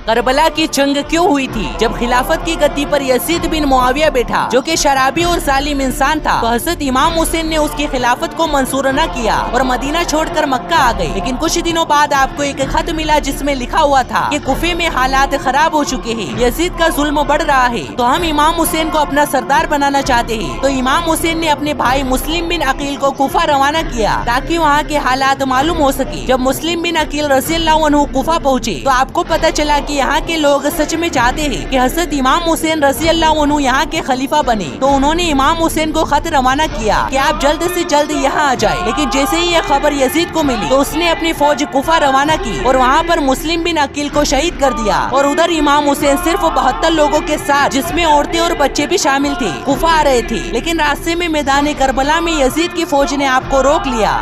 کربلا کی جنگ کیوں ہوئی تھی؟ جب خلافت کی گدی پر یزید بن معاویہ بیٹھا جو کہ شرابی اور ظالم انسان تھا تو حضرت امام حسین نے اس کی خلافت کو منظور نہ کیا اور مدینہ چھوڑ کر مکہ آ گئے۔ لیکن کچھ دنوں بعد آپ کو ایک خط ملا جس میں لکھا ہوا تھا کہ کوفے میں حالات خراب ہو چکے ہیں، یزید کا ظلم بڑھ رہا ہے، تو ہم امام حسین کو اپنا سردار بنانا چاہتے ہیں۔ تو امام حسین نے اپنے بھائی مسلم بن عقیل کو کوفہ روانہ کیا تاکہ وہاں کے حالات معلوم ہو سکے۔ جب مسلم بن عقیل رضی اللہ عنہ کوفہ پہنچے تو آپ کو پتہ چلا کہ یہاں کے لوگ سچ میں چاہتے ہیں کہ حضرت امام حسین رضی اللہ عنہ یہاں کے خلیفہ بنے، تو انہوں نے امام حسین کو خط روانہ کیا کہ آپ جلد سے جلد یہاں آ جائیں۔ لیکن جیسے ہی یہ خبر یزید کو ملی تو اس نے اپنی فوج کوفہ روانہ کی اور وہاں پر مسلم بن عقیل کو شہید کر دیا، اور ادھر امام حسین صرف 72 لوگوں کے ساتھ جس میں عورتیں اور بچے بھی شامل تھے کوفہ آ رہے تھے۔ لیکن راستے میں میدان کربلا میں یزید کی فوج نے آپ کو روک لیا۔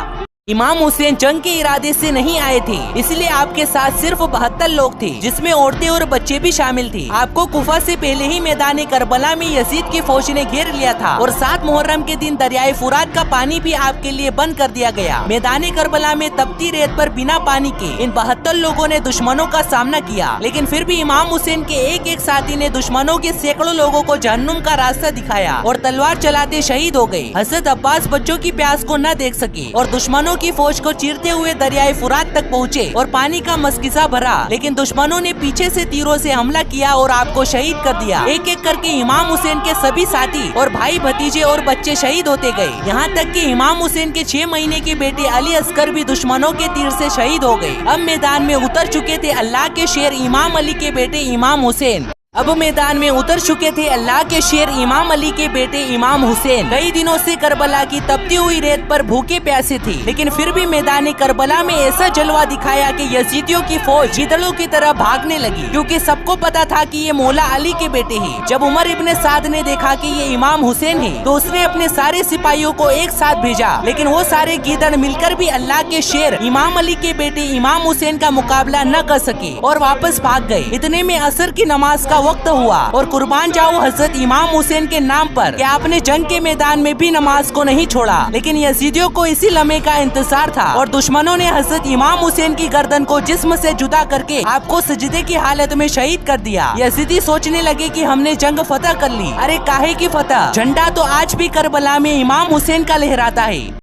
امام حسین جنگ کے ارادے سے نہیں آئے تھے، اس لیے آپ کے ساتھ صرف 72 لوگ تھے جس میں عورتیں اور بچے بھی شامل تھے۔ آپ کو کوفہ سے پہلے ہی میدان کربلا میں یزید کی فوج نے گھیر لیا تھا اور 7 محرم کے دن دریائے فرات کا پانی بھی آپ کے لیے بند کر دیا گیا۔ میدان کربلا میں تپتی ریت پر بنا پانی کے ان 72 لوگوں نے دشمنوں کا سامنا کیا، لیکن پھر بھی امام حسین کے ایک ساتھی نے دشمنوں کے سینکڑوں لوگوں کو جہنم کا راستہ دکھایا اور تلوار چلاتے شہید ہو گئے۔ حضرت عباس بچوں کی پیاس کو نہ دیکھ سکے اور دشمنوں کی فوج کو چیرتے ہوئے دریائے فرات تک پہنچے اور پانی کا مسکزہ بھرا، لیکن دشمنوں نے پیچھے سے تیروں سے حملہ کیا اور آپ کو شہید کر دیا۔ ایک ایک کر کے امام حسین کے سبھی ساتھی اور بھائی بھتیجے اور بچے شہید ہوتے گئے، یہاں تک کہ امام حسین کے 6 مہینے کے بیٹے علی اصغر بھی دشمنوں کے تیر سے شہید ہو گئے۔ اب میدان میں اتر چکے تھے اللہ کے شیر امام علی کے بیٹے امام حسین۔ اب میدان میں اتر چکے تھے اللہ کے شیر امام علی کے بیٹے امام حسین۔ کئی دنوں سے کربلا کی تپتی ہوئی ریت پر بھوکے پیاسے تھے، لیکن پھر بھی میدان کربلا میں ایسا جلوہ دکھایا کہ یزیدیوں کی فوج گدڑوں کی طرح بھاگنے لگی، کیونکہ سب کو پتا تھا کہ یہ مولا علی کے بیٹے ہیں۔ جب عمر ابن سعد نے دیکھا کہ یہ امام حسین ہے تو اس نے اپنے سارے سپاہیوں کو ایک ساتھ بھیجا، لیکن وہ سارے گیدڑ مل کر بھی اللہ کے شیر امام علی کے بیٹے امام حسین کا مقابلہ نہ کر سکے اور واپس بھاگ گئے۔ اتنے میں عصر کی نماز کا وقت ہوا اور قربان جاؤ حضرت امام حسین کے نام پر کہ آپ نے جنگ کے میدان میں بھی نماز کو نہیں چھوڑا، لیکن یزیدیوں کو اسی لمحے کا انتظار تھا اور دشمنوں نے حضرت امام حسین کی گردن کو جسم سے جدا کر کے آپ کو سجدے کی حالت میں شہید کر دیا۔ یزیدی سوچنے لگے کہ ہم نے جنگ فتح کر لی۔ ارے کاہے کی فتح، جھنڈا تو آج بھی کربلا میں امام حسین کا لہراتا ہے۔